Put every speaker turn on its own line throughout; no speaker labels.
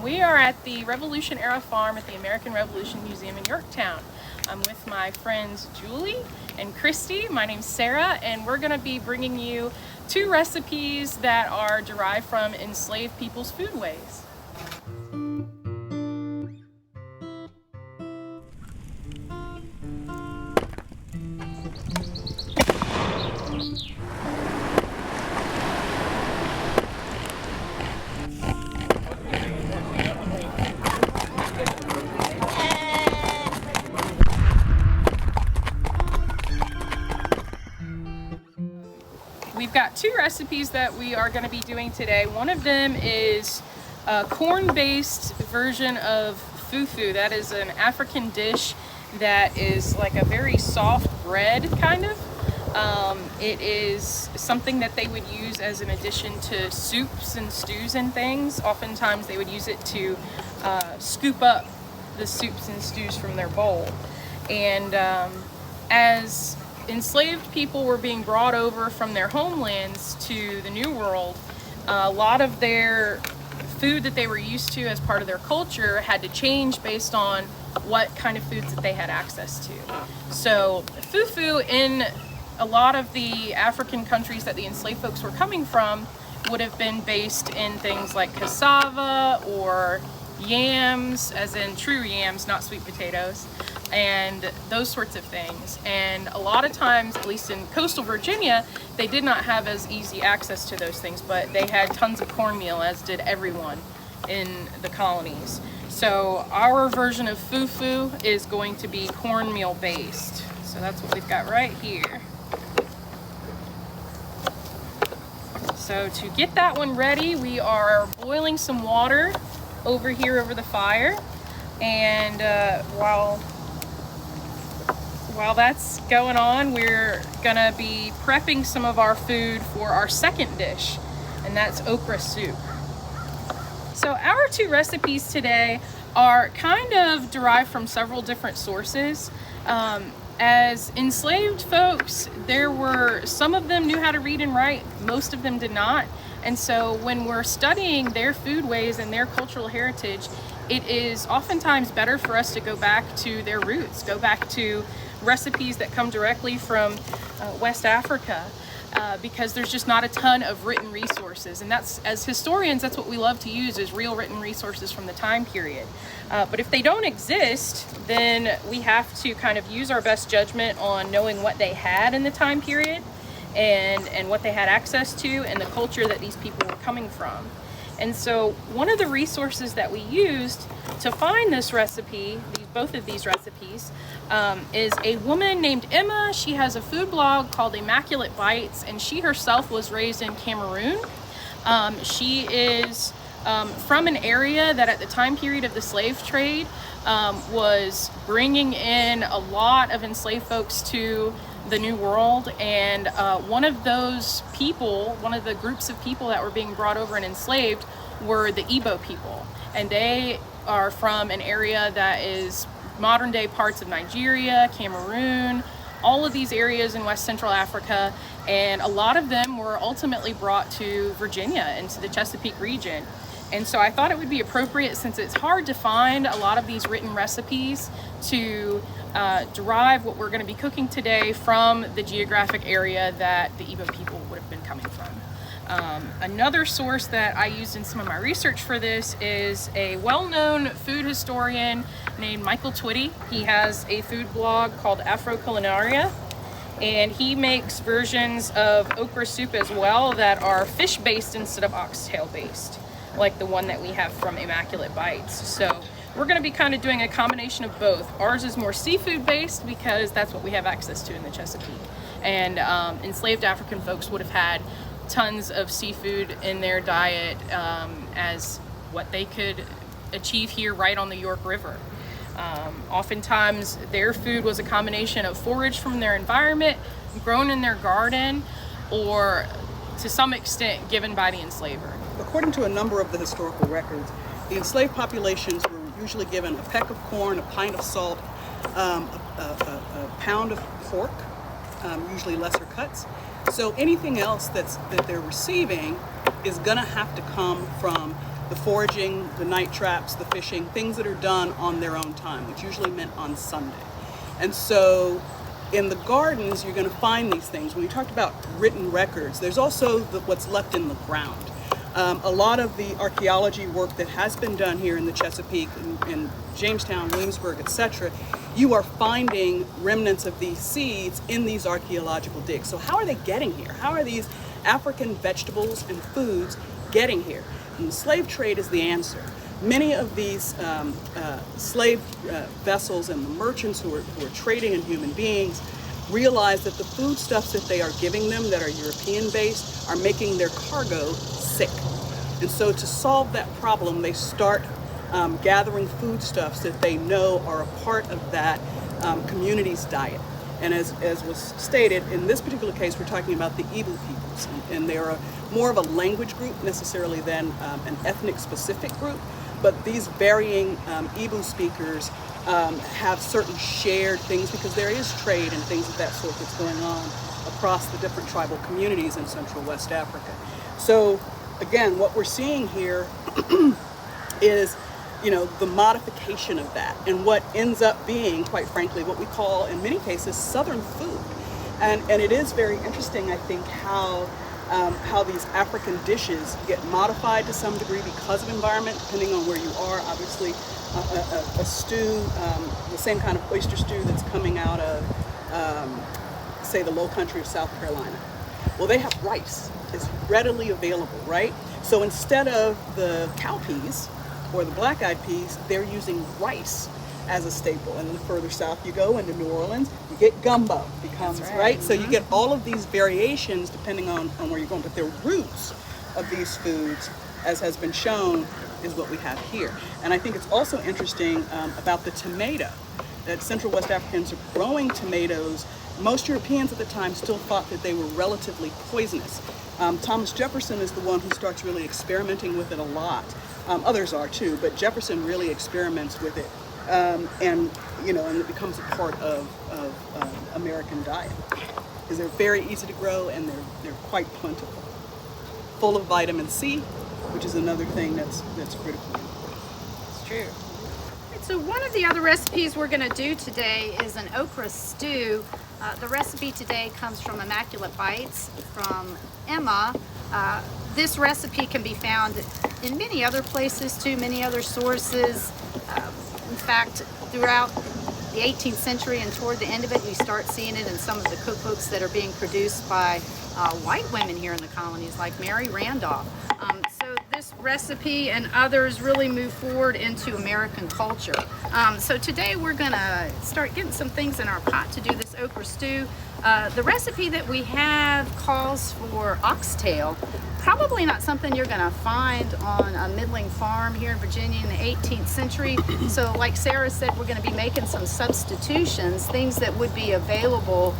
We are at the Revolution Era Farm at the American Revolution Museum in Yorktown. I'm with my friends Julie and Christy. My name's Sarah, and we're going to be bringing you 2 recipes that are derived from enslaved people's foodways. We've got 2 recipes that we are going to be doing today. One of them is a corn-based version of fufu. That is an African dish that is like a very soft bread, kind of. It is something that they would use as an addition to soups and stews and things. Oftentimes they would use it to scoop up the soups and stews from their bowl. And as enslaved people were being brought over from their homelands to the New World, a lot of their food that they were used to as part of their culture had to change based on what kind of foods that they had access to. So fufu in a lot of the African countries that the enslaved folks were coming from would have been based in things like cassava or yams, as in true yams, not sweet potatoes, and those sorts of things. And a lot of times, at least in coastal Virginia, they did not have as easy access to those things, but they had tons of cornmeal, as did everyone in the colonies. So our version of fufu is going to be cornmeal based. So that's what we've got right here. So to get that one ready, we are boiling some water over here over the fire, and while that's going on, we're gonna be prepping some of our food for our second dish, and that's okra soup. So our 2 recipes today are kind of derived from several different sources. As enslaved folks, there were some of them knew how to read and write, most of them did not. And so when we're studying their foodways and their cultural heritage, it is oftentimes better for us to go back to their roots, go back to recipes that come directly from West Africa, because there's just not a ton of written resources. And that's, as historians, that's what we love to use, is real written resources from the time period. But if they don't exist, then we have to kind of use our best judgment on knowing what they had in the time period and what they had access to and the culture that these people were coming from. And so one of the resources that we used to find this recipe, both of these recipes, is a woman named Imma. She has a food blog called Immaculate Bites, and she herself was raised in Cameroon. She is from an area that at the time period of the slave trade was bringing in a lot of enslaved folks to the New World, and one of those people, one of the groups of people that were being brought over and enslaved were the Igbo people, and they are from an area that is modern day parts of Nigeria, Cameroon, all of these areas in West Central Africa, and a lot of them were ultimately brought to Virginia, into the Chesapeake region. And so I thought it would be appropriate, since it's hard to find a lot of these written recipes, to derive what we're going to be cooking today from the geographic area that the Igbo people would have been coming from. Another source that I used in some of my research for this is a well-known food historian named Michael Twitty. He has a food blog called Afroculinaria, and he makes versions of okra soup as well that are fish-based instead of oxtail-based, like the one that we have from Immaculate Bites. So we're going to be kind of doing a combination of both. Ours is more seafood based because that's what we have access to in the Chesapeake. And enslaved African folks would have had tons of seafood in their diet as what they could achieve here right on the York River. Oftentimes their food was a combination of forage from their environment, grown in their garden, or to some extent given by the enslaver.
According to a number of the historical records, the enslaved populations were usually given a peck of corn, a pint of salt, a pound of pork, usually lesser cuts. So anything else that they're receiving is gonna have to come from the foraging, the night traps, the fishing, things that are done on their own time, which usually meant on Sunday. And so in the gardens, you're going to find these things. When we talked about written records, there's also what's left in the ground. A lot of the archaeology work that has been done here in the Chesapeake, in Jamestown, Williamsburg, etc., you are finding remnants of these seeds in these archaeological digs. So how are they getting here? How are these African vegetables and foods getting here? And the slave trade is the answer. Many of these slave vessels and the merchants who are trading in human beings realize that the foodstuffs that they are giving them that are European based are making their cargo sick. And so to solve that problem, they start gathering foodstuffs that they know are a part of that community's diet. And as was stated, in this particular case, we're talking about the Igbo peoples. And they are more of a language group necessarily than an ethnic specific group. But these varying Igbo speakers have certain shared things because there is trade and things of that sort that's going on across the different tribal communities in Central West Africa. So again, what we're seeing here is, you know, the modification of that and what ends up being, quite frankly, what we call in many cases Southern food. And it is very interesting, I think, how these African dishes get modified to some degree because of environment, depending on where you are. Obviously, a stew, the same kind of oyster stew that's coming out of, say, the low country of South Carolina. Well, they have rice. It's readily available, right? So instead of the cowpeas or the black-eyed peas, they're using rice as a staple. And the further south you go into New Orleans, you get gumbo becomes, right? So you get all of these variations depending on where you're going, but the roots of these foods, as has been shown, is what we have here. And I think it's also interesting about the tomato, that Central West Africans are growing tomatoes. Most Europeans at the time still thought that they were relatively poisonous. Thomas Jefferson is the one who starts really experimenting with it a lot. Others are too, but Jefferson really experiments with it. And it becomes a part of American diet because they're very easy to grow and they're quite plentiful, full of vitamin C, which is another thing that's critical.
It's true. So one of the other recipes we're going to do today is an okra stew. The recipe today comes from Immaculate Bites from Imma. This recipe can be found in many other places too, many other sources. In fact, throughout the 18th century and toward the end of it, we start seeing it in some of the cookbooks that are being produced by white women here in the colonies, like Mary Randolph. So this recipe and others really move forward into American culture. So today we're gonna start getting some things in our pot to do this okra stew. The recipe that we have calls for oxtail. Probably not something you're going to find on a middling farm here in Virginia in the 18th century. So like Sarah said, we're going to be making some substitutions, things that would be available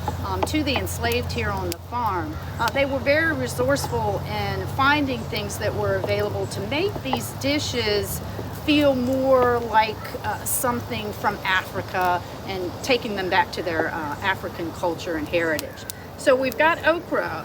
to the enslaved here on the farm. They were very resourceful in finding things that were available to make these dishes feel more like something from Africa and taking them back to their African culture and heritage. So we've got okra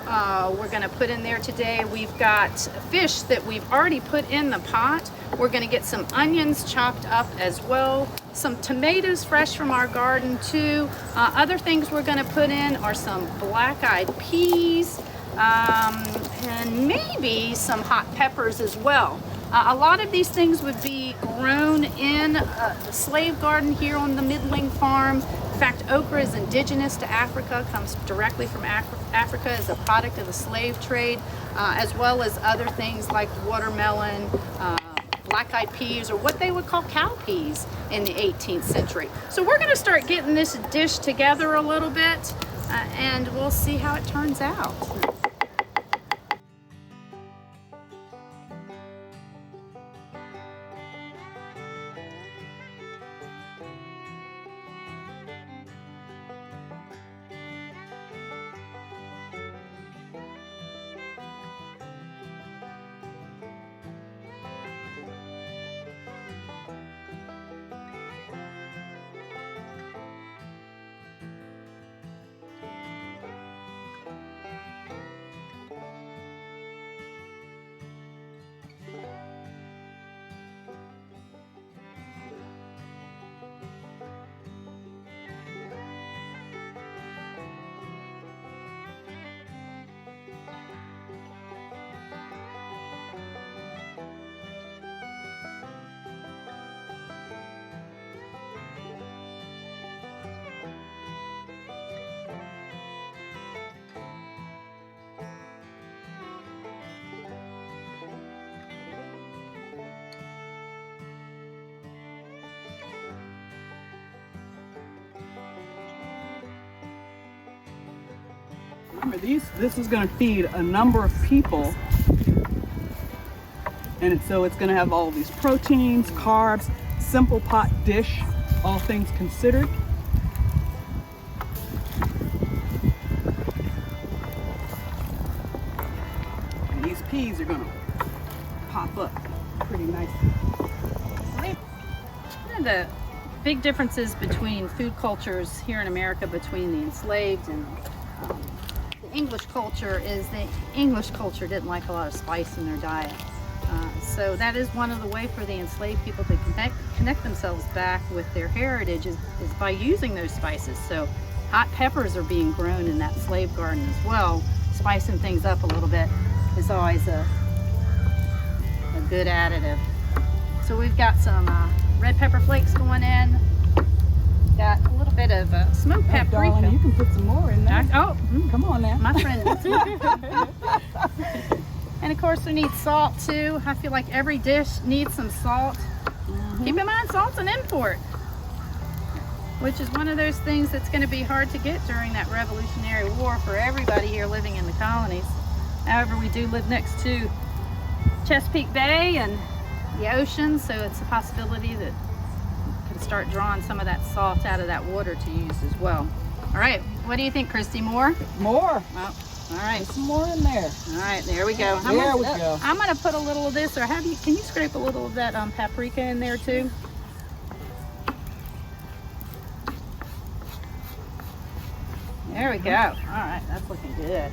we're going to put in there today. We've got fish that we've already put in the pot. We're going to get some onions chopped up as well. Some tomatoes fresh from our garden too. Other things we're going to put in are some black-eyed peas and maybe some hot peppers as well. A lot of these things would be grown in the slave garden here on the middling farm. In fact, okra is indigenous to Africa, comes directly from Africa as a product of the slave trade, as well as other things like watermelon, black-eyed peas, or what they would call cowpeas in the 18th century. So we're going to start getting this dish together a little bit, and we'll see how it turns out.
Remember, this is going to feed a number of people, and so it's going to have all these proteins, carbs, simple pot dish, all things considered. And these peas are going to pop up pretty nicely.
One of the big differences between food cultures here in America, between the enslaved and the English culture, is the English culture didn't like a lot of spice in their diet. So that is one of the ways for the enslaved people to connect themselves back with their heritage is by using those spices. So hot peppers are being grown in that slave garden as well. Spicing things up a little bit is always a good additive. So we've got some red pepper flakes going in. Got a little bit of smoked paprika.
Darling, you can put some more in there.
Come
on now.
My friend. And of course we need salt too. I feel like every dish needs some salt. Keep in mind, salt's an import, which is one of those things that's going to be hard to get during that Revolutionary War for everybody here living in the colonies. However, we do live next to Chesapeake Bay and the ocean, so it's a possibility that we can start drawing some of that salt out of that water to use as well. All right, what do you think, Christy? More?
More.
Oh, all right.
Put some more in there.
All right, there we go.
There we go.
I'm gonna put a little of this, or can you scrape a little of that paprika in there too? There we go. All right, that's looking good.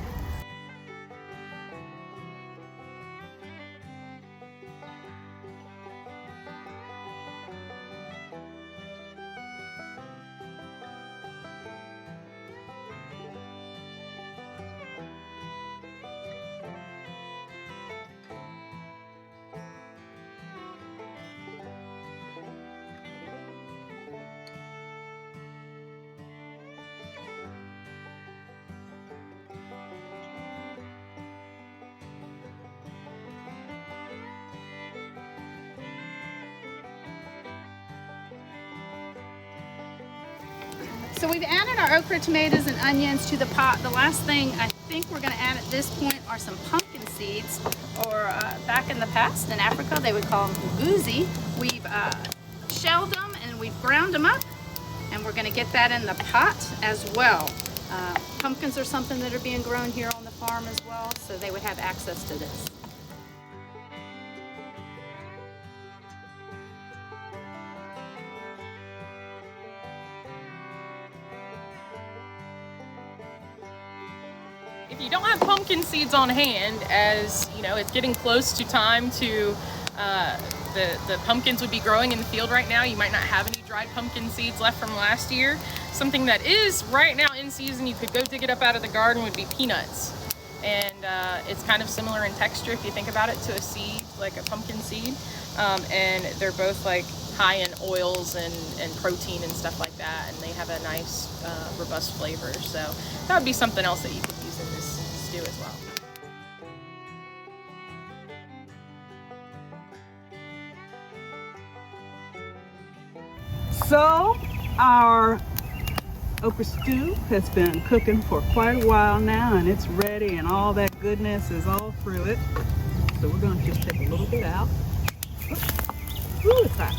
So we've added our okra, tomatoes, and onions to the pot. The last thing I think we're going to add at this point are some pumpkin seeds, or back in the past in Africa they would call them uguzi. We've shelled them and we've ground them up, and we're going to get that in the pot as well. Pumpkins are something that are being grown here on the farm as well, so they would have access to this.
If you don't have pumpkin seeds on hand, as you know, it's getting close to time to the pumpkins would be growing in the field right now. You might not have any dried pumpkin seeds left from last year. Something that is right now in season, you could go dig it up out of the garden, would be peanuts. And it's kind of similar in texture, if you think about it, to a seed, like a pumpkin seed. And they're both like high in oils and protein and stuff like that, and they have a nice robust flavor. So that would be something else that you could use in this stew as well.
So our okra stew has been cooking for quite a while now, and it's ready, and all that goodness is all through it. So we're going to just take a little bit out. Ooh, it's hot.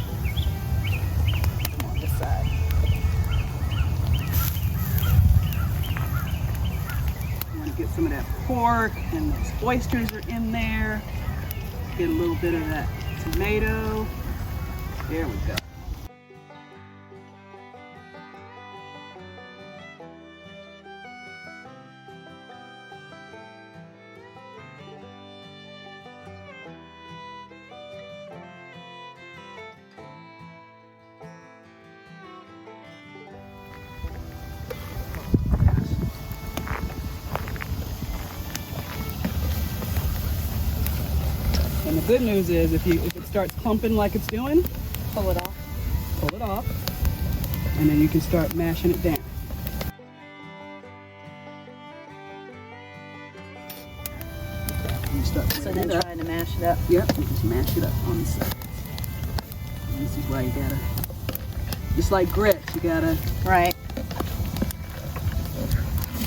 Come on this side. I'm going to get some of that pork, and those oysters are in there. Get a little bit of that tomato. There we go. And the good news is, if it starts clumping like it's doing, pull it off. Pull it off, and then you can start mashing it down. You start
So then trying to mash it up.
Yep, you just mash it up on the side. And this is why you gotta, just like grits, you gotta
Right.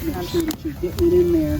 Make sure that you're getting it in there.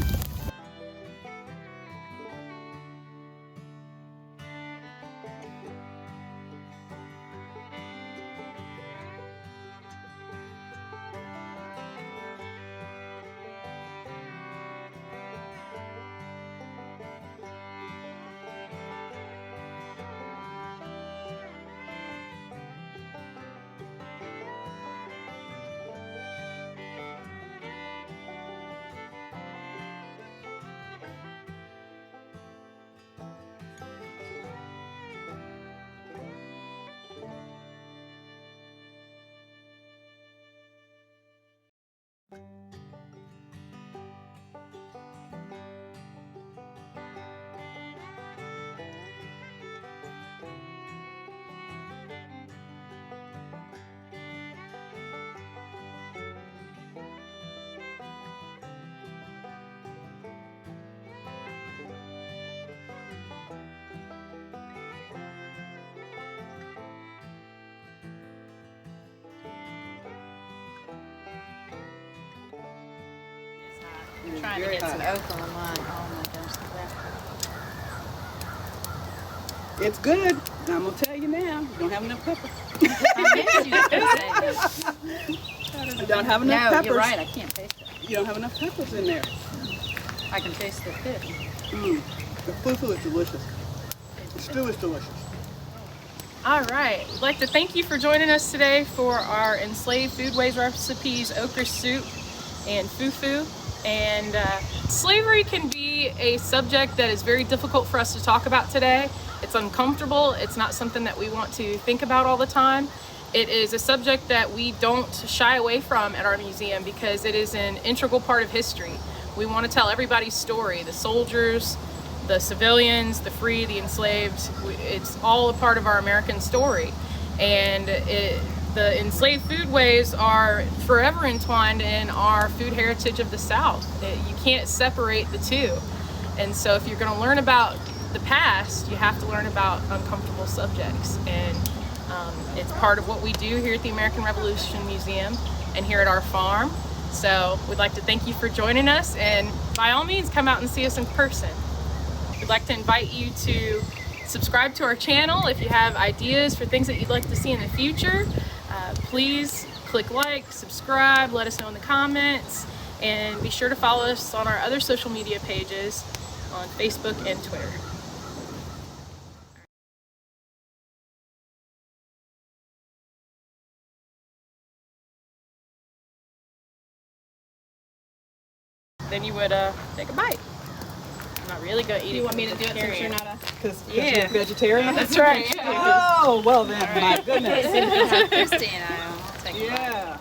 Trying to
Very
get some
hot.
okra on mine. Oh my gosh, the
It's good. I'm gonna tell you now. You don't have enough pepper.
I knew she was going to say that.
You don't have enough
No,
peppers.
you're right. I can't taste it.
You don't have enough peppers in there.
I can taste the fish.
The fufu is delicious. The stew is delicious.
All right, we'd like to thank you for joining us today for our enslaved foodways recipes, okra soup and fufu. And slavery can be a subject that is very difficult for us to talk about today. It's uncomfortable. It's not something that we want to think about all the time. It is a subject that we don't shy away from at our museum because it is an integral part of history. We want to tell everybody's story, the soldiers, the civilians, the free, the enslaved. It's all a part of our American story. And the enslaved foodways are forever entwined in our food heritage of the South. You can't separate the two. And so if you're going to learn about the past, you have to learn about uncomfortable subjects. And it's part of what we do here at the American Revolution Museum and here at our farm. So we'd like to thank you for joining us, and by all means come out and see us in person. We'd like to invite you to subscribe to our channel. If you have ideas for things that you'd like to see in the future, please click like, subscribe, let us know in the comments, and be sure to follow us on our other social media pages on Facebook and Twitter. Then you would take a bite. I'm not really gonna eat it.
You want me to do it since you're not a...
Because
Yeah.
you're a vegetarian?
That's right.
Oh, well then, my goodness.
Christy and I will take a bite.
Yeah.